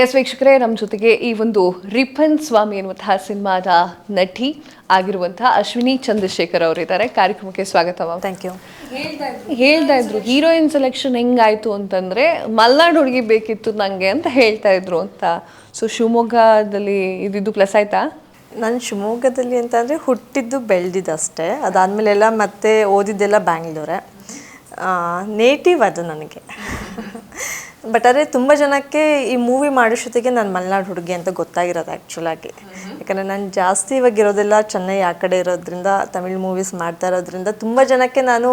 S ವೀಕ್ಷಕರೇ, ನಮ್ಮ ಜೊತೆಗೆ ಈ ಒಂದು ರಿಪ್ಪನ್ ಸ್ವಾಮಿ ಎನ್ನುವಂತಹ ಸಿನಿಮಾದ ನಟಿ ಆಗಿರುವಂತಹ ಅಶ್ವಿನಿ ಚಂದ್ರಶೇಖರ್ ಅವರಿದ್ದಾರೆ. ಕಾರ್ಯಕ್ರಮಕ್ಕೆ ಸ್ವಾಗತ ಮ್ಯಾಮ್. Thank you. ಹೇಳ್ತಾ ಇದ್ರು ಹೀರೋಯಿನ್ ಸೆಲೆಕ್ಷನ್ ಹೆಂಗಾಯ್ತು ಅಂತಂದ್ರೆ ಮಲ್ನಾಡ್ ಹುಡುಗಿ ಬೇಕಿತ್ತು ನಂಗೆ ಅಂತ ಹೇಳ್ತಾ ಇದ್ರು ಅಂತ. ಸೊ ಶಿವಮೊಗ್ಗದಲ್ಲಿ ಇದಿದ್ದು ಪ್ಲಸ್ ಆಯ್ತಾ? ನಾನು ಶಿವಮೊಗ್ಗದಲ್ಲಿ ಅಂತಂದರೆ ಹುಟ್ಟಿದ್ದು ಬೆಳೆದಿದ್ದು ಅಷ್ಟೇ. ಅದಾದಮೇಲೆಲ್ಲ ಮತ್ತೆ ಓದಿದ್ದೆಲ್ಲ ಬ್ಯಾಂಗ್ಳೂರೇ. ನೇಟಿವ್ ಅದು ನನಗೆ. ಬಟ್ ಆದರೆ ತುಂಬ ಜನಕ್ಕೆ ಈ ಮೂವಿ ಮಾಡೋಷ್ಟೊತ್ತಿಗೆ ನಾನು ಮಲೆನಾಡು ಹುಡುಗಿ ಅಂತ ಗೊತ್ತಾಗಿರೋದು ಆ್ಯಕ್ಚುಲಾಗಿ. ಯಾಕಂದರೆ ನಾನು ಜಾಸ್ತಿ ಇವಾಗಿರೋದೆಲ್ಲ ಚೆನ್ನೈ ಆ ಕಡೆ ಇರೋದ್ರಿಂದ, ತಮಿಳ್ ಮೂವೀಸ್ ಮಾಡ್ತಾ ಇರೋದ್ರಿಂದ ತುಂಬ ಜನಕ್ಕೆ ನಾನು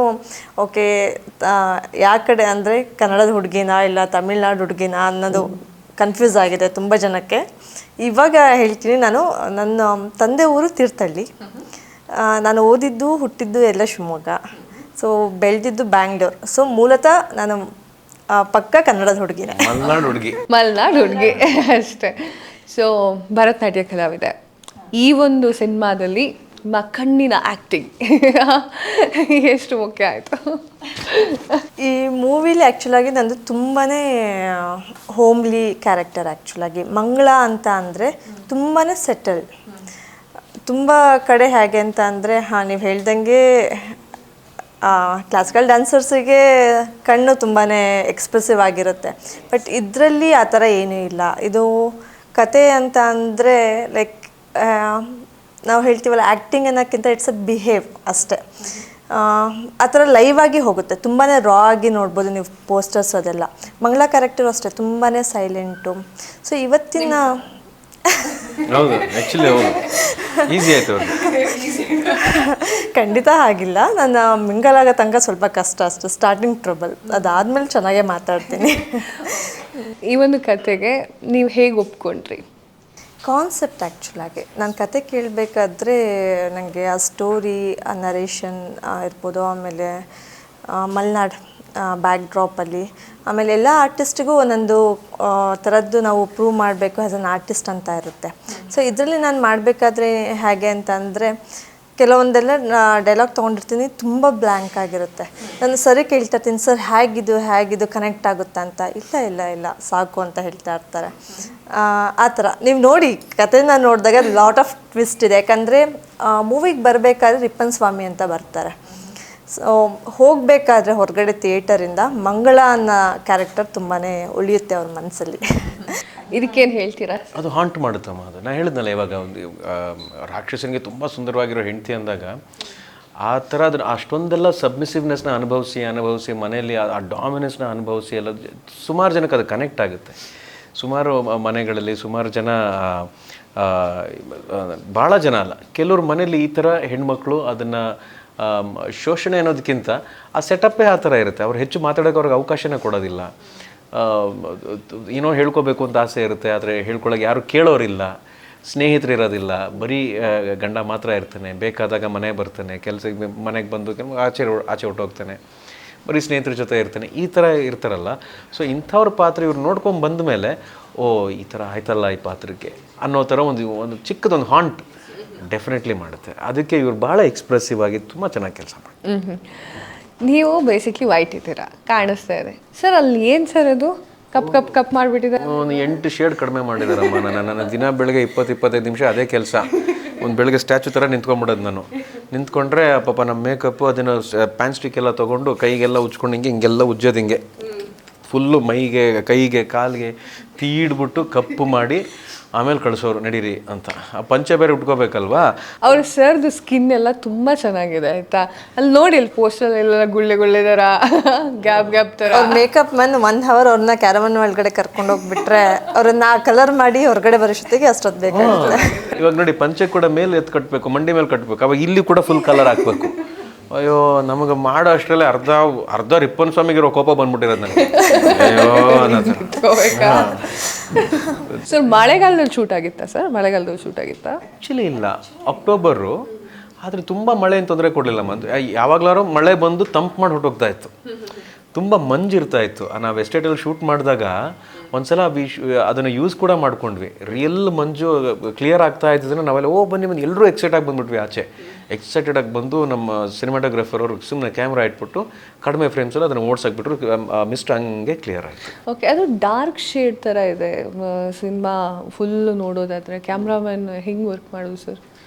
ಓಕೆ ಯಾವ ಕಡೆ ಅಂದರೆ ಕನ್ನಡದ ಹುಡುಗಿನಾ ಇಲ್ಲ ತಮಿಳ್ನಾಡು ಹುಡುಗಿನಾ ಅನ್ನೋದು ಕನ್ಫ್ಯೂಸ್ ಆಗಿದೆ ತುಂಬ ಜನಕ್ಕೆ. ಇವಾಗ ಹೇಳ್ತೀನಿ, ನನ್ನ ತಂದೆ ಊರು ತೀರ್ಥಹಳ್ಳಿ. ನಾನು ಓದಿದ್ದು ಹುಟ್ಟಿದ್ದು ಎಲ್ಲ ಶಿವಮೊಗ್ಗ. ಸೊ ಬೆಳೆದಿದ್ದು ಬ್ಯಾಂಗ್ಳೂರ್. ಸೊ ಮೂಲತಃ ನಾನು ಪಕ್ಕ ಕನ್ನಡದ ಹುಡುಗಿನೇ, ಮಲ್ನಾಡು ಹುಡುಗಿ ಅಷ್ಟೇ. ಸೊ ಭರತನಾಟ್ಯ ಕಲಾವಿದೆ. ಈ ಒಂದು ಸಿನಿಮಾದಲ್ಲಿ ಕಣ್ಣಿನ ಆ್ಯಕ್ಟಿಂಗ್ ಎಷ್ಟು ಮುಖ್ಯ ಆಯಿತು? ಈ ಮೂವಿಲಿ ಆ್ಯಕ್ಚುಲಾಗಿ ನಂದು ತುಂಬಾ ಹೋಮ್ಲಿ ಕ್ಯಾರೆಕ್ಟರ್. ಆ್ಯಕ್ಚುಲಾಗಿ ಮಂಗಳ ಅಂತ ಅಂದರೆ ತುಂಬಾ ಸೆಟಲ್. ತುಂಬ ಕಡೆ ಹೇಗೆ ಅಂತ ಅಂದರೆ ನೀವು ಹೇಳ್ದಂಗೆ ಕ್ಲಾಸಿಕಲ್ ಡ್ಯಾನ್ಸರ್ಸಿಗೆ ಕಣ್ಣು ತುಂಬಾ ಎಕ್ಸ್ಪ್ರೆಸಿವ್ ಆಗಿರುತ್ತೆ. ಬಟ್ ಇದರಲ್ಲಿ ಆ ಥರ ಏನೂ ಇಲ್ಲ. ಇದು ಕತೆ ಅಂತ ಅಂದರೆ ಲೈಕ್ ನಾವು ಹೇಳ್ತೀವಲ್ಲ, ಆ್ಯಕ್ಟಿಂಗ್ ಅನ್ನೋಕ್ಕಿಂತ ಇಟ್ಸ್ ಅ ಬಿಹೇವ್ ಅಷ್ಟೇ. ಆ ಥರ ಲೈವ್ ಆಗಿ ಹೋಗುತ್ತೆ. ತುಂಬಾ ರಾ ಆಗಿ ನೋಡ್ಬೋದು ನೀವು ಪೋಸ್ಟರ್ಸ್ ಅದೆಲ್ಲ. ಮಂಗಳ ಕ್ಯಾರೆಕ್ಟರು ಅಷ್ಟೇ, ತುಂಬಾ ಸೈಲೆಂಟು. ಸೊ ಇವತ್ತಿನ ಹೌದು, ಆ್ಯಕ್ಚುಲಿ ಹೌದು, ಈಸಿ ಆಯಿತು. ಖಂಡಿತ ಆಗಿಲ್ಲ. ನಾನು ಮಿಂಗಲ್ ಆಗೋ ತನಕ ಸ್ವಲ್ಪ ಕಷ್ಟ ಅಷ್ಟು, ಸ್ಟಾರ್ಟಿಂಗ್ ಟ್ರಬಲ್. ಅದಾದಮೇಲೆ ಚೆನ್ನಾಗೇ ಮಾತಾಡ್ತೀನಿ. ಈ ಒಂದು ಕತೆಗೆ ನೀವು ಹೇಗೆ ಒಪ್ಕೊಂಡ್ರಿ? ಕಾನ್ಸೆಪ್ಟ್ ಆ್ಯಕ್ಚುಲಾಗಿ ನಾನು ಕತೆ ಕೇಳಬೇಕಾದ್ರೆ ನನಗೆ ಆ ಸ್ಟೋರಿ, ಆ ನರೇಷನ್ ಇರ್ಬೋದು, ಆಮೇಲೆ ಮಲೆನಾಡು ಬ್ಯಾಕ್ ಡ್ರಾಪಲ್ಲಿ, ಆಮೇಲೆ ಎಲ್ಲ ಆರ್ಟಿಸ್ಟಿಗೂ ಒಂದೊಂದು ಥರದ್ದು ನಾವು ಪ್ರೂವ್ ಮಾಡಬೇಕು ಆ್ಯಸ್ ಅನ್ ಆರ್ಟಿಸ್ಟ್ ಅಂತ ಇರುತ್ತೆ. ಸೊ ಇದರಲ್ಲಿ ನಾನು ಮಾಡಬೇಕಾದ್ರೆ ಹೇಗೆ ಅಂತ ಅಂದರೆ, ಕೆಲವೊಂದೆಲ್ಲ ಡೈಲಾಗ್ ತೊಗೊಂಡಿರ್ತೀನಿ, ತುಂಬ ಬ್ಲ್ಯಾಂಕ್ ಆಗಿರುತ್ತೆ. ನಾನು ಸರಿ ಕೇಳ್ತಾ ಇರ್ತೀನಿ, ಸರ್ ಹೇಗಿದು ಕನೆಕ್ಟ್ ಆಗುತ್ತಾ ಅಂತ. ಇಲ್ಲ ಸಾಕು ಅಂತ ಹೇಳ್ತಾ ಇರ್ತಾರೆ. ಆ ಥರ ನೀವು ನೋಡಿ, ಕಥೆನ ನೋಡಿದಾಗ ಲಾಟ್ ಆಫ್ ಟ್ವಿಸ್ಟ್ ಇದೆ. ಯಾಕಂದರೆ ಮೂವಿಗೆ ಬರಬೇಕಾದ್ರೆ ರಿಪ್ಪನ್ ಸ್ವಾಮಿ ಅಂತ ಬರ್ತಾರೆ. ಸೊ ಹೋಗಬೇಕಾದ್ರೆ ಹೊರಗಡೆ ಥಿಯೇಟರಿಂದ ಮಂಗಳ ಅನ್ನೋ ಕ್ಯಾರೆಕ್ಟರ್ ತುಂಬಾ ಉಳಿಯುತ್ತೆ ಅವ್ರ ಮನಸ್ಸಲ್ಲಿ. ಇದಕ್ಕೇನು ಹೇಳ್ತೀರಾ? ಅದು ಹಾಂಟ್ ಮಾಡುತ್ತಮ್ಮ. ಅದು ನಾನು ಹೇಳಿದ್ನಲ್ಲ ಇವಾಗ, ಒಂದು ರಾಕ್ಷಸನಿಗೆ ತುಂಬ ಸುಂದರವಾಗಿರೋ ಹೆಂಡತಿ ಅಂದಾಗ ಆ ಥರ ಅದನ್ನು ಅಷ್ಟೊಂದೆಲ್ಲ ಸಬ್ಮಿಸಿವ್ನೆಸ್ನ ಅನುಭವಿಸಿ ಮನೆಯಲ್ಲಿ ಆ ಡಾಮಿನೆನ್ಸ್ನ ಅನುಭವಿಸಿ ಎಲ್ಲ ಸುಮಾರು ಜನಕ್ಕೆ ಅದು ಕನೆಕ್ಟ್ ಆಗುತ್ತೆ. ಸುಮಾರು ಮನೆಗಳಲ್ಲಿ ಸುಮಾರು ಜನ, ಭಾಳ ಜನ ಅಲ್ಲ, ಕೆಲವ್ರ ಮನೇಲಿ ಈ ಥರ ಹೆಣ್ಮಕ್ಳು ಅದನ್ನು ಶೋಷಣೆ ಅನ್ನೋದಕ್ಕಿಂತ ಆ ಸೆಟಪ್ಪೇ ಆ ಥರ ಇರುತ್ತೆ. ಅವ್ರು ಹೆಚ್ಚು ಮಾತಾಡೋಕೆ ಅವ್ರಿಗೆ ಅವಕಾಶನೇ ಕೊಡೋದಿಲ್ಲ. ಏನೋ ಹೇಳ್ಕೋಬೇಕು ಅಂತ ಆಸೆ ಇರುತ್ತೆ, ಆದರೆ ಹೇಳ್ಕೊಳ್ಳೋಕೆ ಯಾರು ಕೇಳೋರಿಲ್ಲ, ಸ್ನೇಹಿತರು ಇರೋದಿಲ್ಲ, ಬರೀ ಗಂಡ ಮಾತ್ರ ಇರ್ತಾನೆ. ಬೇಕಾದಾಗ ಮನೆಗೆ ಬರ್ತಾನೆ, ಕೆಲಸಕ್ಕೆ ಮನೆಗೆ ಬಂದು ಆಚೆ ಹೊಟ್ಟೋಗ್ತಾನೆ, ಬರೀ ಸ್ನೇಹಿತರ ಜೊತೆ ಇರ್ತಾನೆ, ಈ ಥರ ಇರ್ತಾರಲ್ಲ. ಸೊ ಇಂಥವ್ರ ಪಾತ್ರ ಇವ್ರು ನೋಡ್ಕೊಂಡು ಬಂದ ಮೇಲೆ, ಓ ಈ ಥರ ಆಯ್ತಲ್ಲ ಈ ಪಾತ್ರಕ್ಕೆ ಅನ್ನೋ ಥರ ಒಂದು ಚಿಕ್ಕದೊಂದು ಹಾಂಟ್ ಡೆಫಿನೆಟ್ಲಿ ಮಾಡುತ್ತೆ. ಅದಕ್ಕೆ ಇವ್ರು ಭಾಳ ಎಕ್ಸ್ಪ್ರೆಸಿವ್ ಆಗಿ ತುಂಬ ಚೆನ್ನಾಗಿ ಕೆಲಸ ಮಾಡ್ತಾರೆ. ನೀವು ಬೇಸಿಕ್ಲಿ ವೈಟ್ ಇದ್ದೀರಾ, ಕಾಣಿಸ್ತಾ ಇದೆ ಸರ್. ಅಲ್ಲಿ ಏನು ಸರ್ ಅದು ಕಪ್ ಮಾಡಿಬಿಟ್ಟಿದ್ದಾರೆ? ಒಂದು 8 ಶೇಡ್ ಕಡಿಮೆ ಮಾಡಿದಾರಮ್ಮ. ನನ್ನ ದಿನ ಬೆಳಗ್ಗೆ 20-25 ನಿಮಿಷ ಅದೇ ಕೆಲಸ. ಒಂದು ಬೆಳಗ್ಗೆ ಸ್ಟ್ಯಾಚು ಥರ ನಿಂತ್ಕೊಂಡ್ಬಿಡೋದು ನಾನು. ನಿಂತ್ಕೊಂಡ್ರೆ ಪಾಪ ನಮ್ಮ ಮೇಕಪ್ಪು ಅದನ್ನು ಪ್ಯಾನ್ ಸ್ಟಿಕ್ ಎಲ್ಲ ತೊಗೊಂಡು ಕೈಗೆಲ್ಲ ಉಜ್ಕೊಂಡು ಹಿಂಗೆಲ್ಲ ಉಜ್ಜೋದು, ಹಿಂಗೆ ಫುಲ್ಲು ಮೈಗೆ, ಕೈಗೆ, ಕಾಲಿಗೆ ತೀಡ್ಬಿಟ್ಟು ಕಪ್ಪು ಮಾಡಿ ಆಮೇಲೆ ಕಳಿಸೋರು ನಡೀರಿ ಅಂತ. ಆ ಪಂಚೆ ಬೇರೆ ಉಟ್ಕೋಬೇಕಲ್ವಾ. ಅವ್ರ ಸರ್ದು ಸ್ಕಿನ್ ಎಲ್ಲ ತುಂಬ ಚೆನ್ನಾಗಿದೆ ಆಯಿತಾ. ಅಲ್ಲಿ ನೋಡಿ, ಅಲ್ಲಿ ಪೋಸ್ಟರ್ ಎಲ್ಲ ಗುಳ್ಳೆ ಥರ, ಗ್ಯಾಪ್ ಥರ. ಅವ್ರ ಮೇಕಪ್ ಮ್ಯಾನ್ 1 hour ಅವ್ರನ್ನ ಕ್ಯಾರವನ್ ಒಳಗಡೆ ಕರ್ಕೊಂಡು ಹೋಗ್ಬಿಟ್ರೆ ಅವ್ರನ್ನ ಕಲರ್ ಮಾಡಿ ಹೊರಗಡೆ ಬರೋಷ್ಟೊತ್ತಿಗೆ ಅಷ್ಟೊತ್ತು ಬೇಕಾಗುತ್ತೆ. ಇವಾಗ ನೋಡಿ, ಪಂಚೆ ಕೂಡ ಮೇಲೆ ಎತ್ತು ಕಟ್ಟಬೇಕು, ಮಂಡಿ ಮೇಲೆ ಕಟ್ಟಬೇಕು, ಅವಾಗ ಇಲ್ಲಿ ಕೂಡ ಫುಲ್ ಕಲರ್ ಹಾಕಬೇಕು. ಅಯ್ಯೋ, ನಮಗೆ ಮಾಡೋ ಅಷ್ಟರಲ್ಲೇ ಅರ್ಧ ರಿಪ್ಪನ್ ಸ್ವಾಮಿಗಿರೋ ಕೋಪ ಬಂದ್ಬಿಟ್ಟಿರೋದು ನನಗೆ. ಅಯ್ಯೋ ಸರ್, ಮಳೆಗಾಲದಲ್ಲಿ ಶೂಟ್ ಆಗಿತ್ತಾ ಸರ್? ಮಳೆಗಾಲದಲ್ಲಿ ಶೂಟ್ ಆಗಿತ್ತಾ? ಆ್ಯಕ್ಚುಲಿ ಇಲ್ಲ, ಅಕ್ಟೋಬರು. ಆದರೆ ತುಂಬ ಮಳೆ ಏನು ತೊಂದರೆ ಕೊಡಲಿಲ್ಲ. ಯಾವಾಗಲಾರು ಮಳೆ ಬಂದು ತಂಪು ಮಾಡಿ ಹೊಟ್ಟೋಗ್ತಾ ಇತ್ತು, ತುಂಬ ಮಂಜಿರ್ತಾ ಇತ್ತು. ನಾವು ಎಸ್ಟೇಟಲ್ಲಿ ಶೂಟ್ ಮಾಡಿದಾಗ ಒಂದ್ಸಲ ಅದನ್ನು ಯೂಸ್ ಕೂಡ ಮಾಡ್ಕೊಂಡ್ವಿ. ರಿಯಲ್ ಮಂಜು ಕ್ಲಿಯರ್ ಆಗ್ತಾ ಇದ್ದಿದ್ರೆ ನಾವೆಲ್ಲ ಬನ್ನಿ ಎಲ್ಲರೂ ಎಕ್ಸೈಟ್ ಆಗಿ ಬಂದ್ಬಿಟ್ವಿ ಆಚೆ. ಎಕ್ಸೈಟೆಡಾಗಿ ಬಂದು ನಮ್ಮ ಸಿನಿಮಾಟೋಗ್ರಫರ್ ಅವ್ರಿಗೆ ಸುಮ್ಮನೆ ಕ್ಯಾಮ್ರಾ ಇಟ್ಬಿಟ್ಟು ಕಡಿಮೆ ಫ್ರೇಮ್ಸಲ್ಲಿ ಅದನ್ನು ಓಡ್ಸಾಕ್ಬಿಟ್ರು, ಮಿಸ್ಟ್ ಹಂಗೆ ಕ್ಲಿಯರ್ ಆಯಿತು. ಓಕೆ, ಅದು ಡಾರ್ಕ್ ಶೇಡ್ ಥರ ಇದೆ ಸಿನಿಮಾ ಫುಲ್ ನೋಡೋದಾದರೆ. ಕ್ಯಾಮ್ರಾಮನ್ ಹೆಂಗೆ ವರ್ಕ್ ಮಾಡೋದು ಸರ್?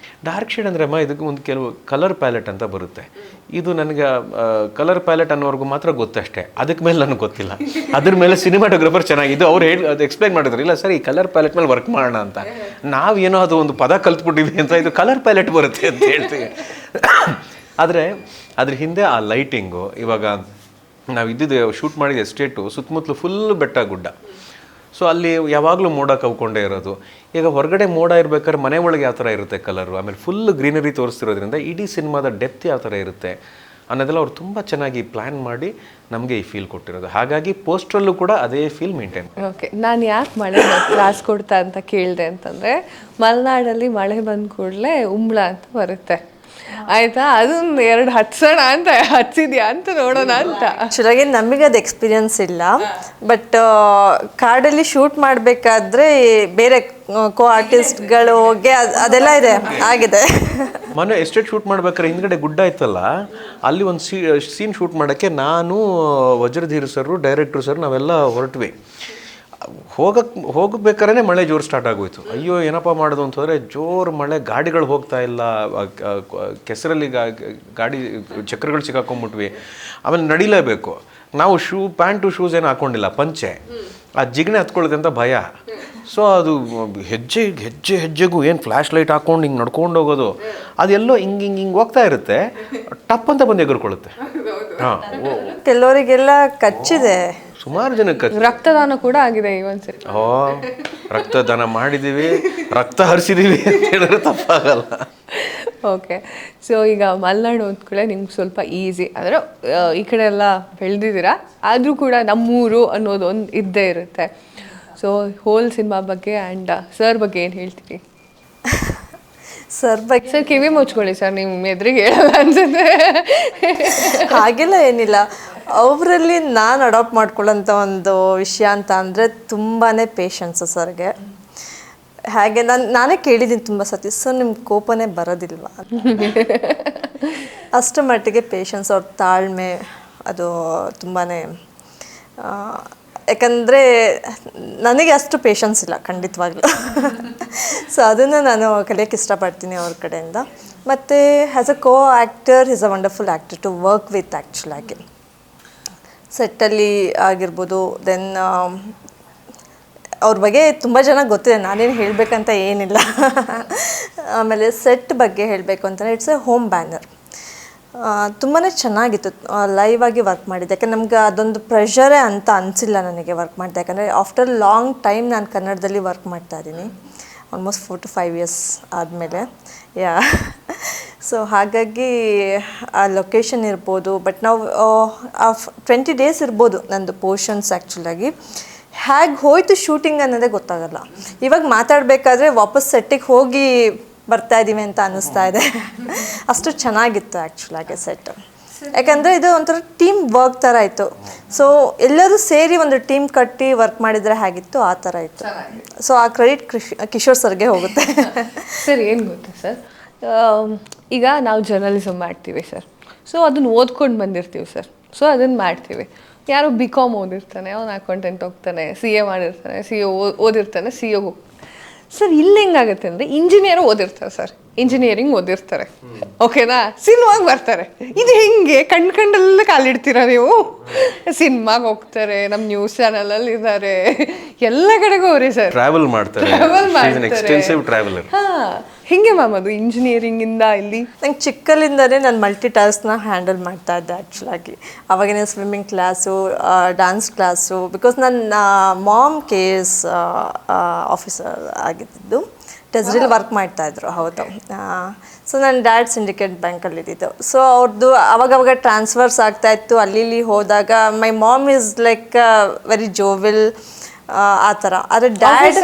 ಡಾರ್ಕ್ ಶೇಡ್ ಅಂದರೆ ಇದಕ್ಕೆ ಒಂದು ಕೆಲವು ಕಲರ್ ಪ್ಯಾಲೆಟ್ ಅಂತ ಬರುತ್ತೆ. ಇದು ನನಗೆ ಕಲರ್ ಪ್ಯಾಲೆಟ್ ಅನ್ನೋರ್ಗು ಮಾತ್ರ ಗೊತ್ತಷ್ಟೇ, ಅದಕ್ಕೆ ಮೇಲೆ ನನಗೆ ಗೊತ್ತಿಲ್ಲ. ಅದ್ರ ಮೇಲೆ ಸಿನಿಮಾಟೋಗ್ರಫರ್ ಚೆನ್ನಾಗಿದ್ದು ಅವ್ರು ಅದು ಎಕ್ಸ್ಪ್ಲೈನ್ ಮಾಡಿದ್ರು, ಇಲ್ಲ ಸರ್ ಈ ಕಲರ್ ಪ್ಯಾಲೆಟ್ ಮೇಲೆ ವರ್ಕ್ ಮಾಡೋಣ ಅಂತ. ನಾವೇನೋ ಅದು ಒಂದು ಪದ ಕಲ್ತ್ಬಿಟ್ಟಿದ್ವಿ ಅಂತ, ಇದು ಕಲರ್ ಪ್ಯಾಲೆಟ್ ಬರುತ್ತೆ ಅಂತ ಹೇಳ್ತೀವಿ. ಆದರೆ ಅದ್ರ ಹಿಂದೆ ಆ ಲೈಟಿಂಗು, ಇವಾಗ ನಾವು ಇದ್ದಿದ್ದು ಶೂಟ್ ಮಾಡಿದ ಎಸ್ಟೇಟು ಸುತ್ತಮುತ್ತಲು ಫುಲ್ ಬೆಟ್ಟ ಗುಡ್ಡ, ಸೊ ಅಲ್ಲಿ ಯಾವಾಗಲೂ ಮೋಡ ಕವ್ಕೊಂಡೇ ಇರೋದು. ಈಗ ಹೊರಗಡೆ ಮೋಡ ಇರ್ಬೇಕಾದ್ರೆ ಮನೆ ಒಳಗೆ ಯಾವ ಥರ ಇರುತ್ತೆ ಕಲರು, ಆಮೇಲೆ ಫುಲ್ ಗ್ರೀನರಿ ತೋರಿಸ್ತಿರೋದ್ರಿಂದ ಇಡೀ ಸಿನಿಮಾದ ಡೆಪ್ತ್ ಯಾವ ಥರ ಇರುತ್ತೆ ಅನ್ನೋದೆಲ್ಲ ಅವ್ರು ತುಂಬ ಚೆನ್ನಾಗಿ ಪ್ಲ್ಯಾನ್ ಮಾಡಿ ನಮಗೆ ಈ ಫೀಲ್ ಕೊಟ್ಟಿರೋದು. ಹಾಗಾಗಿ ಪೋಸ್ಟ್ರಲ್ಲೂ ಕೂಡ ಅದೇ ಫೀಲ್ ಮೇಂಟೈನ್. ಓಕೆ, ನಾನು ಯಾಕೆ ಮಳೆ ತ್ರಾಸ ಕೊಡ್ತಾ ಅಂತ ಕೇಳಿದೆ ಅಂತಂದರೆ, ಮಲೆನಾಡಲ್ಲಿ ಮಳೆ ಬಂದ ಕೂಡಲೇ ಉಂಬಳ ಅಂತ ಬರುತ್ತೆ ಆಯಿತಾ, ಅದೊಂದು 2 ಹತ್ಸೋಣ ಅಂತ ಹಚ್ಚಿದ್ಯಾ ಅಂತ ನೋಡೋಣ ಅಂತ. ಆ್ಯಕ್ಚುಲಾಗಿ ನಮಗೆ ಅದು ಎಕ್ಸ್ಪೀರಿಯನ್ಸ್ ಇಲ್ಲ, ಬಟ್ ಕಾಡಲ್ಲಿ ಶೂಟ್ ಮಾಡಬೇಕಾದ್ರೆ ಬೇರೆ ಕೋ ಆರ್ಟಿಸ್ಟ್ಗಳು ಹೋಗಿ ಅದೆಲ್ಲ ಆಗಿದೆ. ಮೊನ್ನೆ ಎಸ್ಟೇಟ್ ಶೂಟ್ ಮಾಡ್ಬೇಕಾದ್ರೆ ಹಿಂದ್ಗಡೆ ಗುಡ್ಡ ಇತ್ತಲ್ಲ, ಅಲ್ಲಿ ಒಂದು ಸೀನ್ ಶೂಟ್ ಮಾಡೋಕ್ಕೆ ನಾನು, ವಜ್ರಧೀರ್ ಸರು, ಡೈರೆಕ್ಟ್ರು ಸರ್ ನಾವೆಲ್ಲ ಹೊರಟ್ವಿ. ಹೋಗಬೇಕಾದ್ರೆ ಮಳೆ ಜೋರು ಸ್ಟಾರ್ಟ್ ಆಗೋಯ್ತು. ಅಯ್ಯೋ ಏನಪ್ಪ ಮಾಡೋದು ಅಂತಂದರೆ ಜೋರು ಮಳೆ, ಗಾಡಿಗಳು ಹೋಗ್ತಾ ಇಲ್ಲ, ಕೆಸರಲ್ಲಿ ಗಾಡಿ ಚಕ್ರಗಳು ಸಿಕ್ಕಾಕೊಂಡ್ಬಿಟ್ವಿ. ಆಮೇಲೆ ನಡಿಲೇಬೇಕು. ನಾವು ಪ್ಯಾಂಟು ಶೂಸ್ ಏನು ಹಾಕ್ಕೊಂಡಿಲ್ಲ, ಪಂಚೆ. ಆ ಜಿಗಣೆ ಹತ್ಕೊಳ್ಳುತ್ತೆ ಅಂತ ಭಯ. ಸೊ ಅದು ಹೆಜ್ಜೆಗೂ ಏನು ಫ್ಲ್ಯಾಶ್ ಲೈಟ್ ಹಾಕ್ಕೊಂಡು ಹಿಂಗೆ ನಡ್ಕೊಂಡು ಹೋಗೋದು, ಅದೆಲ್ಲೋ ಹಿಂಗೆ ಹೋಗ್ತಾ ಇರುತ್ತೆ, ಟಪ್ ಅಂತ ಬಂದು ಎಗರ್ಕೊಳ್ಳುತ್ತೆ. ಹಾಂ, ಕೆಲವರಿಗೆಲ್ಲ ಕಚ್ಚಿದೆ, ಸುಮಾರು ಜನಕ್ಕೆ ರಕ್ತದಾನ ಕೂಡ ಆಗಿದೆ ಇವನ್ಸರಿ. ರಕ್ತದಾನ ಮಾಡಿದ್ದೀವಿ, ರಕ್ತ ಹರಿಸಿದ್ದೀವಿ ಅಂತ ಹೇಳಿದ್ರೆ ತಪ್ಪಾಗಲ್ಲ. ಓಕೆ, ಸೊ ಈಗ ಮಲೆನಾಡು ಅಂದ್ಕೊಳ್ಳೆ ನಿಮ್ಗೆ ಸ್ವಲ್ಪ ಈಸಿ, ಅಂದರೆ ಈ ಕಡೆ ಎಲ್ಲ ಬೆಳೆದಿದ್ದೀರಾ, ಆದರೂ ಕೂಡ ನಮ್ಮೂರು ಅನ್ನೋದು ಒಂದು ಇದ್ದೇ ಇರುತ್ತೆ. ಸೊ ಹೋಲ್ ಸಿನಿಮಾ ಬಗ್ಗೆ ಆ್ಯಂಡ್ ಸರ್ ಬಗ್ಗೆ ಏನು ಹೇಳ್ತೀರಿ? ಸರ್ ಬಗ್ಗೆ ಸರ್ ಕಿವಿ ಮುಚ್ಕೊಳ್ಳಿ ಸರ್, ನಿಮ್ಮ ಎದುರಿಗೆ ಹೇಳಲ್ಲ ಅನ್ಸುತ್ತೆ. ಹಾಗೆಲ್ಲ ಏನಿಲ್ಲ, ಅವರಲ್ಲಿ ನಾನು ಅಡಾಪ್ಟ್ ಮಾಡ್ಕೊಳ್ಳೋಂಥ ಒಂದು ವಿಷಯ ಅಂತ ಅಂದರೆ ತುಂಬಾ ಪೇಷನ್ಸು ಸರ್ಗೆ. ಹಾಗೆ ನಾನೇ ಕೇಳಿದ್ದೀನಿ ತುಂಬ ಸತಿ, ಸರ್ ನಿಮ್ಗೆ ಕೋಪನೇ ಬರೋದಿಲ್ವಾ? ಅಷ್ಟು ಮಟ್ಟಿಗೆ ಪೇಷನ್ಸ್, ಅವ್ರ ತಾಳ್ಮೆ ಅದು ತುಂಬಾ, ಯಾಕಂದರೆ ನನಗೆ ಅಷ್ಟು ಪೇಷನ್ಸ್ ಇಲ್ಲ ಖಂಡಿತವಾಗ್ಲೂ. ಸೊ ಅದನ್ನು ನಾನು ಕಲಿಯೋಕ್ಕೆ ಇಷ್ಟಪಡ್ತೀನಿ ಅವ್ರ ಕಡೆಯಿಂದ. ಮತ್ತು as a co actor is a wonderful actor to work with. ಆ್ಯಕ್ಚುಲಾಗಿ ಸೆಟ್ಟಲ್ಲಿ ಆಗಿರ್ಬೋದು, ದೆನ್ ಅವ್ರ ಬಗ್ಗೆ ತುಂಬ ಜನ ಗೊತ್ತಿದೆ, ನಾನೇನು ಹೇಳಬೇಕಂತ ಏನಿಲ್ಲ. ಆಮೇಲೆ ಸೆಟ್ ಬಗ್ಗೆ ಹೇಳಬೇಕು ಅಂತಂದರೆ ಇಟ್ಸ್ ಎ ಹೋಮ್ ಬ್ಯಾನರ್. ತುಂಬಾ ಚೆನ್ನಾಗಿತ್ತು ಲೈವ್ ಆಗಿ ವರ್ಕ್ ಮಾಡಿದ್ದೆ. ಯಾಕಂದ್ರೆ ನಮ್ಗೆ ಅದೊಂದು ಪ್ರೆಷರೇ ಅಂತ ಅನಿಸಿಲ್ಲ ನನಗೆ ವರ್ಕ್ ಮಾಡಿದೆ. ಯಾಕಂದರೆ ಆಫ್ಟರ್ ಲಾಂಗ್ ಟೈಮ್ ನಾನು ಕನ್ನಡದಲ್ಲಿ ವರ್ಕ್ ಮಾಡ್ತಾಯಿದ್ದೀನಿ, ಆಲ್ಮೋಸ್ಟ್ 4 to 5 years ಆದಮೇಲೆ. ಸೊ ಹಾಗಾಗಿ ಆ ಲೊಕೇಶನ್ ಇರ್ಬೋದು, ಬಟ್ ನಾವು 20 days ಇರ್ಬೋದು ನಂದು ಪೋರ್ಷನ್ಸ್. ಆ್ಯಕ್ಚುಲಾಗಿ ಹೇಗೆ ಹೋಯ್ತು ಶೂಟಿಂಗ್ ಅನ್ನೋದೇ ಗೊತ್ತಾಗಲ್ಲ. ಇವಾಗ ಮಾತಾಡಬೇಕಾದ್ರೆ ವಾಪಸ್ ಸೆಟ್ಟಿಗೆ ಹೋಗಿ ಬರ್ತಾ ಇದ್ದೀವಿ ಅಂತ ಅನ್ನಿಸ್ತಾ ಇದೆ. ಅಷ್ಟು ಚೆನ್ನಾಗಿತ್ತು ಆ್ಯಕ್ಚುಲಾಗಿ ಸೆಟ್. ಯಾಕಂದರೆ ಇದು ಒಂಥರ ಟೀಮ್ ವರ್ಕ್ ಥರ ಇತ್ತು. ಸೊ ಎಲ್ಲರೂ ಸೇರಿ ಒಂದು ಟೀಮ್ ಕಟ್ಟಿ ವರ್ಕ್ ಮಾಡಿದರೆ ಹೇಗಿತ್ತು ಆ ಥರ ಇತ್ತು. ಸೊ ಆ ಕ್ರೆಡಿಟ್ ಕಿಶೋರ್ ಸರ್ಗೆ ಹೋಗುತ್ತೆ. ಸರ್ ಏನು ಗೊತ್ತಾ ಸರ್, ಈಗ ನಾವು ಜರ್ನಲಿಸಮ್ ಮಾಡ್ತೀವಿ ಸರ್, ಸೊ ಅದನ್ನು ಓದ್ಕೊಂಡು ಬಂದಿರ್ತೀವಿ ಸರ್, ಸೊ ಅದನ್ನು ಮಾಡ್ತೀವಿ. ಯಾರೋ BCom ಓದಿರ್ತಾನೆ, ಅವ್ನು ಅಕೌಂಟೆಂಟ್ ಹೋಗ್ತಾನೆ, CA ಮಾಡಿರ್ತಾನೆ, CA ಓದಿರ್ತಾನೆ, CA ಹೋಗ್ತಾನೆ. ಸರ್ ಇಲ್ಲಿ ಹೆಂಗಾಗುತ್ತೆ ಅಂದರೆ ಇಂಜಿನಿಯರ್ ಓದಿರ್ತಾರೆ ಸರ್, ಇಂಜಿನಿಯರಿಂಗ್ ಓದಿರ್ತಾರೆ, ಓಕೆನಾ, ಸಿನಿಮಾಗೆ ಬರ್ತಾರೆ. ಇದು ಹೆಂಗೆ ಕಂಡ್ಕಂಡೆಲ್ಲ ಕಾಲಿಡ್ತೀರಾ ನೀವು? ಸಿನಿಮಾಗೆ ಹೋಗ್ತಾರೆ, ನಮ್ಮ ನ್ಯೂಸ್ ಚಾನಲಲ್ಲಿ ಇದ್ದಾರೆ, ಎಲ್ಲ ಕಡೆಗೂ ಅವರೇ ಸರ್ ಟ್ರಾವೆಲ್ ಮಾಡ್ತಾರೆ. ಹಾಂ, ಹಿಂಗೆ ಮ್ಯಾಮ್ ಅದು ಇಂಜಿನಿಯರಿಂಗಿಂದ ಇಲ್ಲಿ. ನಂಗೆ ಚಿಕ್ಕಲ್ಲಿಂದಲೇ ನಾನು ಮಲ್ಟಿ ಟಾಸ್ಕ್ನ ಹ್ಯಾಂಡಲ್ ಮಾಡ್ತಾ ಇದ್ದೆ ಆ್ಯಕ್ಚುಲಾಗಿ. ಅವಾಗಿನ swimming class, dance class, because ನನ್ನ ಮಾಮ್ KS ಆಫೀಸರ್ ಆಗಿದ್ದು, ಟೆಸ್ರಿಲ್ ವರ್ಕ್ ಮಾಡ್ತಾಯಿದ್ರು. ಹೌದು. ಸೊ ನನ್ನ ಡ್ಯಾಡ್ ಸಿಂಡಿಕೇಟ್ ಬ್ಯಾಂಕಲ್ಲಿ ಇದ್ದಿದ್ದು. ಸೊ ಅವ್ರದ್ದು ಅವಾಗವಾಗ ಟ್ರಾನ್ಸ್ಫರ್ಸ್ ಆಗ್ತಾಯಿತ್ತು, ಅಲ್ಲಿ ಇಲ್ಲಿ ಹೋದಾಗ my mom is like very jovial ಆ ಥರ. ಆದರೆ ಡ್ಯಾಡ್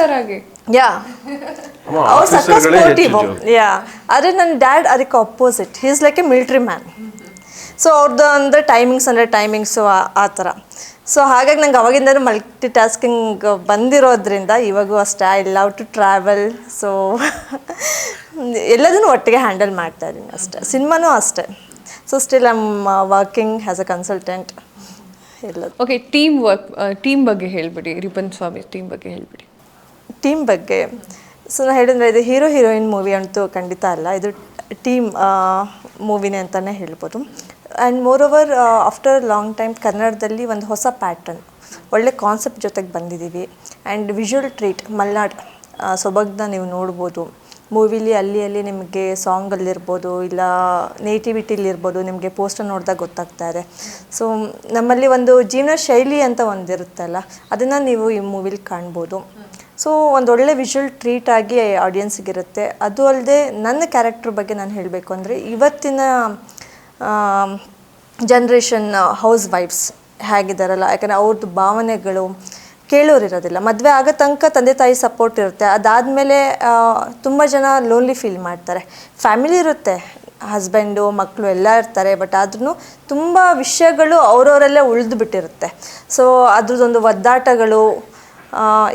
ಅವ್ರು ಸಕ್ಕ ಸ್ಪೋರ್ಟಿವ್. ಆದರೆ ನನ್ನ ಡ್ಯಾಡ್ ಅದಕ್ಕೆ opposite, he is like A military man. So ಅವ್ರದ್ದು ಅಂದರೆ ಟೈಮಿಂಗ್ಸು ಆ ಥರ. ಸೊ ಹಾಗಾಗಿ ನಂಗೆ ಅವಾಗಿಂದಲೂ ಮಲ್ಟಿ ಟಾಸ್ಕಿಂಗ್ ಬಂದಿರೋದ್ರಿಂದ ಇವಾಗೂ ಅಷ್ಟೇ I love to travel. So ಎಲ್ಲದನ್ನು ಒಟ್ಟಿಗೆ ಹ್ಯಾಂಡಲ್ ಮಾಡ್ತಾ ಇದ್ದೀನಿ ಅಷ್ಟೇ, ಸಿನಿಮಾನೂ ಅಷ್ಟೇ. So still I am working as a consultant ಎಲ್ಲದು. ಓಕೆ, ಟೀಮ್ ಬಗ್ಗೆ ಹೇಳ್ಬಿಡಿ, ರಿಪನ್ ಸ್ವಾಮಿ ಟೀಮ್ ಬಗ್ಗೆ ಹೇಳ್ಬಿಡಿ. ಟೀಮ್ ಬಗ್ಗೆ ಸೊ ನಾನು ಹೇಳಿದ್ರೆ ಇದು ಹೀರೋ ಹೀರೋಯಿನ್ ಮೂವಿ ಅಂತೂ ಖಂಡಿತ ಅಲ್ಲ, ಇದು ಟೀಮ್ ಮೂವಿನೇ ಅಂತಲೇ ಹೇಳ್ಬೋದು. And more over after long time ಕನ್ನಡದಲ್ಲಿ ಒಂದು ಹೊಸ ಪ್ಯಾಟರ್ನ್, ಒಳ್ಳೆ ಕಾನ್ಸೆಪ್ಟ್ ಜೊತೆಗೆ ಬಂದಿದ್ದೀವಿ. ಆ್ಯಂಡ್ ವಿಜುವಲ್ ಟ್ರೀಟ್ ಮಲ್ನಾಡ್ ಸೊಬಗನ್ನ ನೀವು ನೋಡ್ಬೋದು ಮೂವಿಲಿ. ಅಲ್ಲಿ ನಿಮಗೆ ಸಾಂಗಲ್ಲಿರ್ಬೋದು, ಇಲ್ಲ ನೇಟಿವಿಟಿಲಿರ್ಬೋದು, ನಿಮಗೆ ಪೋಸ್ಟರ್ ನೋಡಿದಾಗ ಗೊತ್ತಾಗ್ತಾ ಇದೆ. ಸೊ ನಮ್ಮಲ್ಲಿ ಒಂದು ಜೀವನ ಶೈಲಿ ಅಂತ ಒಂದಿರುತ್ತಲ್ಲ, ಅದನ್ನು ನೀವು ಈ ಮೂವಿಲಿ ಕಾಣ್ಬೋದು. ಸೊ ಒಂದೊಳ್ಳೆ ವಿಜುವಲ್ ಟ್ರೀಟ್ ಆಗಿ ಆಡಿಯನ್ಸಿಗಿರುತ್ತೆ. ಅದು ಅಲ್ಲದೆ ನನ್ನ ಕ್ಯಾರೆಕ್ಟರ್ ಬಗ್ಗೆ ನಾನು ಹೇಳಬೇಕು ಅಂದರೆ, ಇವತ್ತಿನ ಜನ್ರೇಷನ್ ಹೌಸ್ ವೈಫ್ಸ್ ಹೇಗಿದ್ದಾರಲ್ಲ, ಯಾಕಂದರೆ ಅವ್ರದ್ದು ಭಾವನೆಗಳು ಕೇಳೋರಿರೋದಿಲ್ಲ. ಮದುವೆ ಆಗೋ ತನಕ ತಂದೆ ತಾಯಿ ಸಪೋರ್ಟ್ ಇರುತ್ತೆ, ಅದಾದಮೇಲೆ ತುಂಬ ಜನ ಲೋನ್ಲಿ ಫೀಲ್ ಮಾಡ್ತಾರೆ. ಫ್ಯಾಮಿಲಿ ಇರುತ್ತೆ, ಹಸ್ಬೆಂಡು ಮಕ್ಕಳು ಎಲ್ಲ ಇರ್ತಾರೆ, ಬಟ್ ಆದ್ರೂ ತುಂಬ ವಿಷಯಗಳು ಅವರವರಲ್ಲೇ ಉಳಿದು ಬಿಟ್ಟಿರುತ್ತೆ. ಸೊ ಅದ್ರದ್ದೊಂದು ಒದ್ದಾಟಗಳು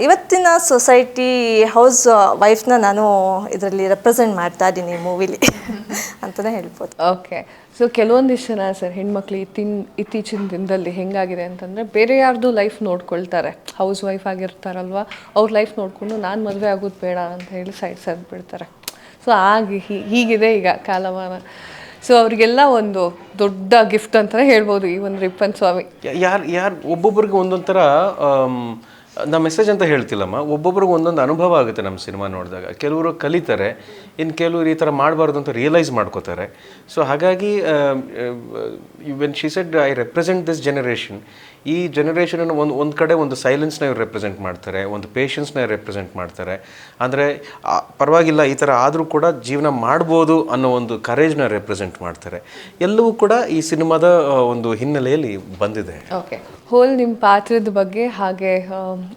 ಇವತ್ತಿನ ಸೊಸೈಟಿ ಹೌಸ್ ವೈಫ್ನ ನಾನು ಇದರಲ್ಲಿ ರೆಪ್ರೆಸೆಂಟ್ ಮಾಡ್ತಾ ಇದ್ದೀನಿ ಮೂವಿಲಿ ಅಂತಲೇ ಹೇಳ್ಬೋದು. ಓಕೆ, ಸೊ ಕೆಲವೊಂದಿಷ್ಟು ಜನ ಸರ್ ಹೆಣ್ಮಕ್ಳು ಇತ್ತೀಚಿನ ದಿನದಲ್ಲಿ ಹೆಂಗಾಗಿದೆ ಅಂತಂದರೆ, ಬೇರೆ ಯಾರ್ದು ಲೈಫ್ ನೋಡ್ಕೊಳ್ತಾರೆ, ಹೌಸ್ ವೈಫ್ ಆಗಿರ್ತಾರಲ್ವ, ಅವ್ರ ಲೈಫ್ ನೋಡಿಕೊಂಡು ನಾನು ಮದುವೆ ಆಗೋದು ಬೇಡ ಅಂತ ಹೇಳಿ ಸೈಡ್ ಬಿಡ್ತಾರೆ. ಸೊ ಹೀಗಿದೆ ಈಗ ಕಾಲಮಾನ. ಸೊ ಅವರಿಗೆಲ್ಲ ಒಂದು ದೊಡ್ಡ ಗಿಫ್ಟ್ ಅಂತಲೇ ಹೇಳ್ಬೋದು ಈ ಒಂದು ರಿಪ್ಪನ್ ಸ್ವಾಮಿ. ಯಾರು ಒಬ್ಬೊಬ್ರಿಗೆ ಒಂದೊಂದು ಥರ ನಾ ಮೆಸೇಜ್ ಅಂತ ಹೇಳ್ತಿಲ್ಲಮ್ಮ, ಒಬ್ಬೊಬ್ರಿಗೆ ಒಂದೊಂದು ಅನುಭವ ಆಗುತ್ತೆ ನಮ್ಮ ಸಿನಿಮಾ ನೋಡಿದಾಗ. ಕೆಲವರು ಕಲಿತಾರೆ, ಇನ್ನು ಕೆಲವರು ಈ ಥರ ಮಾಡಬಾರ್ದು ಅಂತ ರಿಯಲೈಸ್ ಮಾಡ್ಕೋತಾರೆ. ಸೊ ಹಾಗಾಗಿ when she said I represent this generation, ಈ ಜನರೇಷನನ್ನು ಒಂದು ಕಡೆ ಒಂದು ಸೈಲೆನ್ಸ್ನ ಇವ್ರು ರೆಪ್ರೆಸೆಂಟ್ ಮಾಡ್ತಾರೆ, ಒಂದು ಪೇಷನ್ಸ್ನ ರೆಪ್ರೆಸೆಂಟ್ ಮಾಡ್ತಾರೆ. ಅಂದರೆ ಪರವಾಗಿಲ್ಲ ಈ ಥರ ಆದರೂ ಕೂಡ ಜೀವನ ಮಾಡ್ಬೋದು ಅನ್ನೋ ಒಂದು ಕರೇಜ್ನ ರೆಪ್ರೆಸೆಂಟ್ ಮಾಡ್ತಾರೆ. ಎಲ್ಲವೂ ಕೂಡ ಈ ಸಿನಿಮಾದ ಒಂದು ಹಿನ್ನೆಲೆಯಲ್ಲಿ ಬಂದಿದೆ. ಓಕೆ, ಹೋಲ್ ನಿಮ್ಮ ಪಾತ್ರದ ಬಗ್ಗೆ, ಹಾಗೆ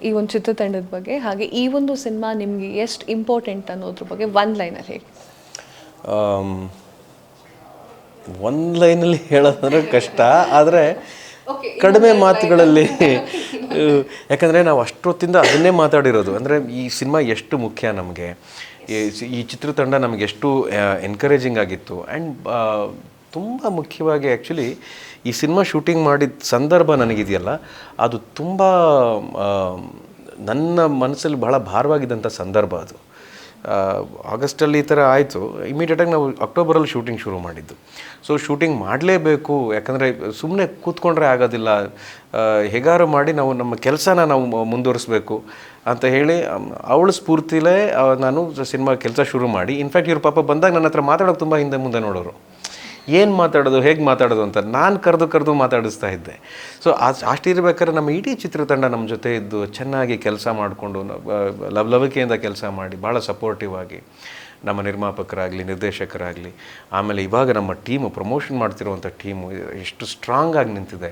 ಈ ಒಂದು ಚಿತ್ರತಂಡದ ಬಗ್ಗೆ, ಹಾಗೆ ಈ ಒಂದು ಸಿನಿಮಾ ನಿಮಗೆ ಎಷ್ಟು ಇಂಪಾರ್ಟೆಂಟ್ ಅನ್ನೋದ್ರ ಬಗ್ಗೆ ಒಂದು ಲೈನಲ್ಲಿ ಹೇಳಿ. ಒಂದು ಲೈನಲ್ಲಿ ಹೇಳೋದಂದ್ರೆ ಕಷ್ಟ, ಆದರೆ ಕಡಿಮೆ ಮಾತುಗಳಲ್ಲಿ, ಯಾಕಂದರೆ ನಾವು ಅಷ್ಟೊತ್ತಿಂದ ಅದನ್ನೇ ಮಾತಾಡಿರೋದು. ಅಂದರೆ ಈ ಸಿನಿಮಾ ಎಷ್ಟು ಮುಖ್ಯ ನಮಗೆ, ಈ ಚಿತ್ರತಂಡ ನಮಗೆ ಎಷ್ಟು ಎನ್ಕರೇಜಿಂಗ್ ಆಗಿತ್ತು. ಆ್ಯಂಡ್ ತುಂಬ ಮುಖ್ಯವಾಗಿ ಆ್ಯಕ್ಚುಲಿ ಈ ಸಿನಿಮಾ ಶೂಟಿಂಗ್ ಮಾಡಿದ ಸಂದರ್ಭ ನನಗಿದೆಯಲ್ಲ, ಅದು ತುಂಬ ನನ್ನ ಮನಸ್ಸಲ್ಲಿ ಬಹಳ ಭಾರವಾಗಿದ್ದಂಥ ಸಂದರ್ಭ ಅದು. ಆಗಸ್ಟಲ್ಲಿ ಈ ಥರ ಆಯಿತು, ಇಮಿಡಿಯೇಟಾಗಿ ನಾವು ಅಕ್ಟೋಬರಲ್ಲಿ ಶೂಟಿಂಗ್ ಶುರು ಮಾಡಿದ್ದು. ಸೊ ಶೂಟಿಂಗ್ ಮಾಡಲೇಬೇಕು, ಯಾಕಂದರೆ ಸುಮ್ಮನೆ ಕೂತ್ಕೊಂಡ್ರೆ ಆಗೋದಿಲ್ಲ, ಹೇಗಾರು ಮಾಡಿ ನಾವು ನಮ್ಮ ಕೆಲಸನ ನಾವು ಮುಂದುವರಿಸ್ಬೇಕು ಅಂತ ಹೇಳಿ ಅವಳ ಸ್ಫೂರ್ತಿಲೇ ನಾನು ಸಿನಿಮಾ ಕೆಲಸ ಶುರು ಮಾಡಿ. ಇನ್ಫ್ಯಾಕ್ಟ್ ಇವ್ರ ಪಾಪ ಬಂದಾಗ ನನ್ನ ಹತ್ರ ಮಾತಾಡೋಕೆ ತುಂಬ ಹಿಂದೆ ಮುಂದೆ ನೋಡೋರು, ಏನು ಮಾತಾಡೋದು ಹೇಗೆ ಮಾತಾಡೋದು ಅಂತ. ನಾನು ಕರೆದು ಮಾತಾಡಿಸ್ತಾ ಇದ್ದೆ. ಸೊ ಅಷ್ಟಿರ್ಬೇಕಾದ್ರೆ ನಮ್ಮ ಇಡೀ ಚಿತ್ರತಂಡ ನಮ್ಮ ಜೊತೆ ಇದ್ದು ಚೆನ್ನಾಗಿ ಕೆಲಸ ಮಾಡಿಕೊಂಡು ಲವಲವಿಕೆಯಿಂದ ಕೆಲಸ ಮಾಡಿ ಭಾಳ ಸಪೋರ್ಟಿವ್ ಆಗಿ, ನಮ್ಮ ನಿರ್ಮಾಪಕರಾಗಲಿ ನಿರ್ದೇಶಕರಾಗಲಿ, ಆಮೇಲೆ ಇವಾಗ ನಮ್ಮ ಟೀಮು ಪ್ರಮೋಷನ್ ಮಾಡ್ತಿರುವಂಥ ಟೀಮು ಎಷ್ಟು ಸ್ಟ್ರಾಂಗ್ ಆಗಿ ನಿಂತಿದೆ.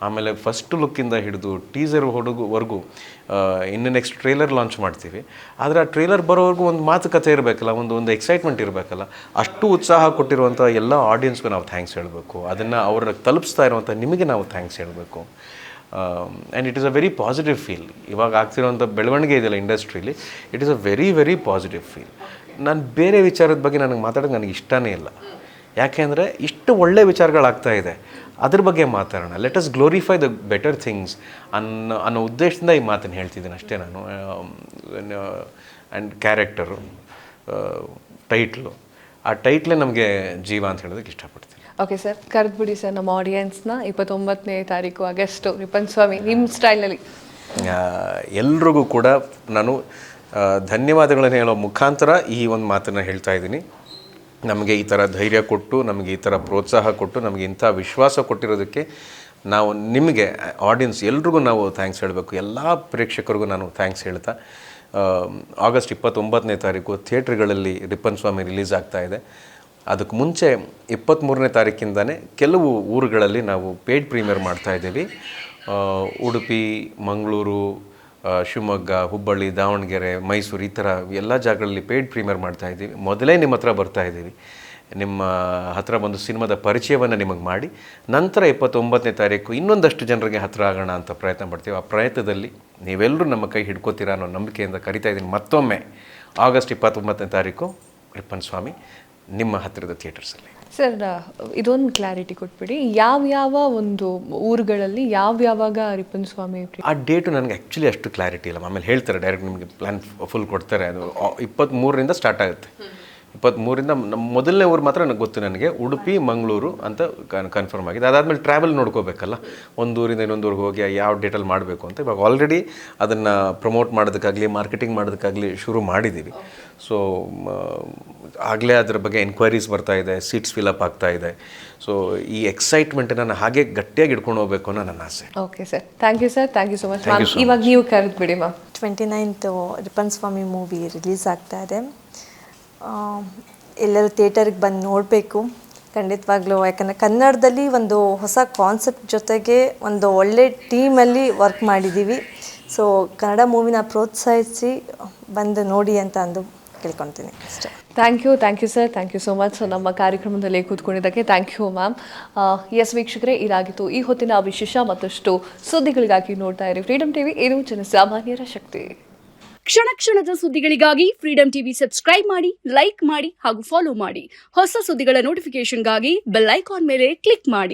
ಆಮೇಲೆ ಫಸ್ಟ್ ಲುಕ್ಕಿಂದ ಹಿಡಿದು ಟೀಸರ್ ಹೊಡಗುವರೆಗೂ, ಇನ್ನು ನೆಕ್ಸ್ಟ್ ಟ್ರೇಲರ್ ಲಾಂಚ್ ಮಾಡ್ತೀವಿ. ಆದರೆ ಆ ಟ್ರೇಲರ್ ಬರೋವರೆಗೂ ಒಂದು ಮಾತುಕತೆ ಇರಬೇಕಲ್ಲ, ಒಂದು ಎಕ್ಸೈಟ್ಮೆಂಟ್ ಇರಬೇಕಲ್ಲ. ಅಷ್ಟು ಉತ್ಸಾಹ ಕೊಟ್ಟಿರುವಂಥ ಎಲ್ಲ ಆಡಿಯನ್ಸ್ಗೂ ನಾವು ಥ್ಯಾಂಕ್ಸ್ ಹೇಳಬೇಕು. ಅದನ್ನು ಅವ್ರನ್ನ ತಲುಪಿಸ್ತಾ ಇರುವಂಥ ನಿಮಗೆ ನಾವು ಥ್ಯಾಂಕ್ಸ್ ಹೇಳಬೇಕು. And it is a very positive feel. ಇವಾಗ ಆಗ್ತಿರೋಂಥ ಬೆಳವಣಿಗೆ ಇದೆಯಲ್ಲ ಇಂಡಸ್ಟ್ರೀಲಿ, it is a very very positive feel. ನಾನು ಬೇರೆ ವಿಚಾರದ ಬಗ್ಗೆ ನನಗೆ ಮಾತಾಡೋದು ನನಗೆ ಇಷ್ಟನೇ ಇಲ್ಲ. ಯಾಕೆಂದರೆ ಇಷ್ಟು ಒಳ್ಳೆ ವಿಚಾರಗಳಾಗ್ತಾ ಇದೆ, ಅದ್ರ ಬಗ್ಗೆ ಮಾತಾಡೋಣ. Let us glorify the better things ಅನ್ನೋ ಉದ್ದೇಶದಿಂದ ಈ ಮಾತನ್ನು ಹೇಳ್ತಿದ್ದೀನಿ ಅಷ್ಟೇ ನಾನು. ಆ್ಯಂಡ್ ಕ್ಯಾರೆಕ್ಟರು, ಟೈಟ್ಲು, ಆ ಟೈಟ್ಲೇ ನಮಗೆ ಜೀವ ಅಂತ ಹೇಳೋದಕ್ಕೆ ಇಷ್ಟಪಡ್ತೀನಿ. ಓಕೆ ಸರ್, ಕರೆದ್ಬಿಡಿ ಸರ್ ನಮ್ಮ ಆಡಿಯನ್ಸ್ನ 29ನೇ ತಾರೀಕು ಆಗಸ್ಟು ರಿಪನ್ ಸ್ವಾಮಿ ನಿಮ್ಮ ಸ್ಟೈಲ್ನಲ್ಲಿ. ಎಲ್ರಿಗೂ ಕೂಡ ನಾನು ಧನ್ಯವಾದಗಳನ್ನು ಹೇಳೋ ಮುಖಾಂತರ ಈ ಒಂದು ಮಾತನ್ನು ಹೇಳ್ತಾ ಇದ್ದೀನಿ. ನಮಗೆ ಈ ಥರ ಧೈರ್ಯ ಕೊಟ್ಟು, ನಮಗೆ ಈ ಥರ ಪ್ರೋತ್ಸಾಹ ಕೊಟ್ಟು, ನಮಗೆ ಇಂಥ ವಿಶ್ವಾಸ ಕೊಟ್ಟಿರೋದಕ್ಕೆ ನಾವು ನಿಮಗೆ ಆಡಿಯನ್ಸ್ ಎಲ್ರಿಗೂ ನಾವು ಥ್ಯಾಂಕ್ಸ್ ಹೇಳಬೇಕು. ಎಲ್ಲ ಪ್ರೇಕ್ಷಕರಿಗೂ ನಾನು ಥ್ಯಾಂಕ್ಸ್ ಹೇಳ್ತಾ, ಆಗಸ್ಟ್ 29ನೇ ತಾರೀಕು ಥಿಯೇಟ್ರ್ಗಳಲ್ಲಿ ರಿಪನ್ ಸ್ವಾಮಿ ರಿಲೀಸ್ ಆಗ್ತಾ ಇದೆ. ಅದಕ್ಕೆ ಮುಂಚೆ 23ನೇ ತಾರೀಕಿಂದನೇ ಕೆಲವು ಊರುಗಳಲ್ಲಿ ನಾವು ಪೇಯ್ಡ್ ಪ್ರೀಮಿಯರ್ ಮಾಡ್ತಾಯಿದ್ದೀವಿ. ಉಡುಪಿ, ಮಂಗಳೂರು, ಶಿವಮೊಗ್ಗ, ಹುಬ್ಬಳ್ಳಿ, ದಾವಣಗೆರೆ, ಮೈಸೂರು, ಈ ಥರ ಎಲ್ಲ ಜಾಗಗಳಲ್ಲಿ ಪೇಯ್ಡ್ ಪ್ರೀಮಿಯರ್ ಮಾಡ್ತಾಯಿದ್ದೀವಿ. ಮೊದಲೇ ನಿಮ್ಮ ಹತ್ರ ಬರ್ತಾಯಿದ್ದೀವಿ, ನಿಮ್ಮ ಹತ್ರ ಬಂದು ಸಿನಿಮಾದ ಪರಿಚಯವನ್ನು ನಿಮಗೆ ಮಾಡಿ, ನಂತರ 29ನೇ ತಾರೀಕು ಇನ್ನೊಂದಷ್ಟು ಜನರಿಗೆ ಹತ್ತಿರ ಆಗೋಣ ಅಂತ ಪ್ರಯತ್ನ ಪಡ್ತೀವಿ. ಆ ಪ್ರಯತ್ನದಲ್ಲಿ ನೀವೆಲ್ಲರೂ ನಮ್ಮ ಕೈ ಹಿಡ್ಕೋತೀರಾ ಅನ್ನೋ ನಂಬಿಕೆಯಿಂದ ಕರಿತಾ ಇದ್ದೀನಿ. ಮತ್ತೊಮ್ಮೆ ಆಗಸ್ಟ್ 29ನೇ ತಾರೀಕು ರಿಪ್ಪನ್ ನಿಮ್ಮ ಹತ್ತಿರದ ಥಿಯೇಟರ್ಸಲ್ಲಿ. ಸರ್ ಇದೊಂದು ಕ್ಲಾರಿಟಿ ಕೊಟ್ಬಿಡಿ, ಯಾವ ಒಂದು ಊರುಗಳಲ್ಲಿ ಯಾವಾಗ ರಿಪ್ಪನ್ ಸ್ವಾಮಿ ಆ ಡೇಟು ನನಗೆ ಆ್ಯಕ್ಚುಲಿ ಅಷ್ಟು ಕ್ಲಾರಿಟಿ ಇಲ್ಲ. ಆಮೇಲೆ ಹೇಳ್ತಾರೆ ಡೈರೆಕ್ಟ್ ನಿಮಗೆ ಪ್ಲ್ಯಾನ್ ಫುಲ್ ಕೊಡ್ತಾರೆ. ಅದು 23ರಿಂದ ಸ್ಟಾರ್ಟ್ ಆಗುತ್ತೆ. 23ರಿಂದ ನಮ್ಮ ಮೊದಲನೇ ಊರು ಮಾತ್ರ ನನಗೆ ಗೊತ್ತು, ನನಗೆ ಉಡುಪಿ ಮಂಗಳೂರು ಅಂತ ಕನ್ಫರ್ಮ್ ಆಗಿದೆ. ಅದಾದಮೇಲೆ ಟ್ರಾವೆಲ್ ನೋಡ್ಕೋಬೇಕಲ್ಲ, ಒಂದು ಊರಿಂದ ಇನ್ನೊಂದು ಊರಿಗೆ ಹೋಗಿ ಯಾವ ಡೇಟಲ್ಲಿ ಮಾಡಬೇಕು ಅಂತ. ಇವಾಗ ಆಲ್ರೆಡಿ ಅದನ್ನು ಪ್ರಮೋಟ್ ಮಾಡೋದಕ್ಕಾಗಲಿ ಮಾರ್ಕೆಟಿಂಗ್ ಮಾಡೋದಕ್ಕಾಗಲಿ ಶುರು ಮಾಡಿದ್ದೀವಿ. ಸೊ ಆಗಲೇ ಅದರ ಬಗ್ಗೆ ಎನ್ಕ್ವೈರೀಸ್ ಬರ್ತಾ ಇದೆ, ಸೀಟ್ಸ್ ಫಿಲಪ್ ಆಗ್ತಾ ಇದೆ. ಸೊ ಈ ಎಕ್ಸೈಟ್ಮೆಂಟನ್ನು ಹಾಗೆ ಗಟ್ಟಿಯಾಗಿ ಇಟ್ಕೊಂಡು ಹೋಗಬೇಕು ಅನ್ನೋ ನನ್ನ ಆಸೆ. Okay sir, thank you sir, thank you so much ma'am. ಇವಾಗ ನೀವು ಕರೆದ್ಬಿಡಿ ma'am. 29th Rippan Swamy movie release ಆಗ್ತಾ ಇದೆ. ಎಲ್ಲರೂ ಥಿಯೇಟರ್ಗೆ ಬಂದು ನೋಡಬೇಕು ಖಂಡಿತವಾಗ್ಲೂ. ಯಾಕಂದರೆ ಕನ್ನಡದಲ್ಲಿ ಒಂದು ಹೊಸ ಕಾನ್ಸೆಪ್ಟ್ ಜೊತೆಗೆ ಒಂದು ಒಳ್ಳೆ ಟೀಮಲ್ಲಿ ವರ್ಕ್ ಮಾಡಿದ್ದೀವಿ. ಸೊ ಕನ್ನಡ ಮೂವಿನ ಪ್ರೋತ್ಸಾಹಿಸಿ ಬಂದು ನೋಡಿ ಅಂತ ಅಂದು ಕೇಳ್ಕೊತೀನಿ ಅಷ್ಟೇ. Thank you sir, thank you so much. So ನಮ್ಮ ಕಾರ್ಯಕ್ರಮದಲ್ಲಿ ಕೂತ್ಕೊಂಡಿದ್ದಕ್ಕೆ ಥ್ಯಾಂಕ್ ಯು ಮ್ಯಾಮ್. ಎಸ್ ವೀಕ್ಷಕರೇ, ಇದಾಗಿತ್ತು ಈ ಹೊತ್ತಿನ ವಿಶೇಷ. ಮತ್ತಷ್ಟು ಸುದ್ದಿಗಳಿಗಾಗಿ ನೋಡ್ತಾ ಇರಿ ಫ್ರೀಡಮ್ ಟಿವಿ, ಇದು ಜನಸಾಮಾನ್ಯರ ಶಕ್ತಿ. ಕ್ಷಣ ಕ್ಷಣದ ಸುದ್ದಿಗಳಿಗಾಗಿ ಫ್ರೀಡಮ್ ಟಿವಿ ಸಬ್ಸ್ಕ್ರೈಬ್ ಮಾಡಿ, ಲೈಕ್ ಮಾಡಿ ಹಾಗೂ ಫಾಲೋ ಮಾಡಿ. ಹೊಸ ಸುದ್ದಿಗಳ ನೋಟಿಫಿಕೇಶನ್ಗಾಗಿ ಬೆಲ್ ಐಕಾನ್ ಮೇಲೆ ಕ್ಲಿಕ್ ಮಾಡಿ.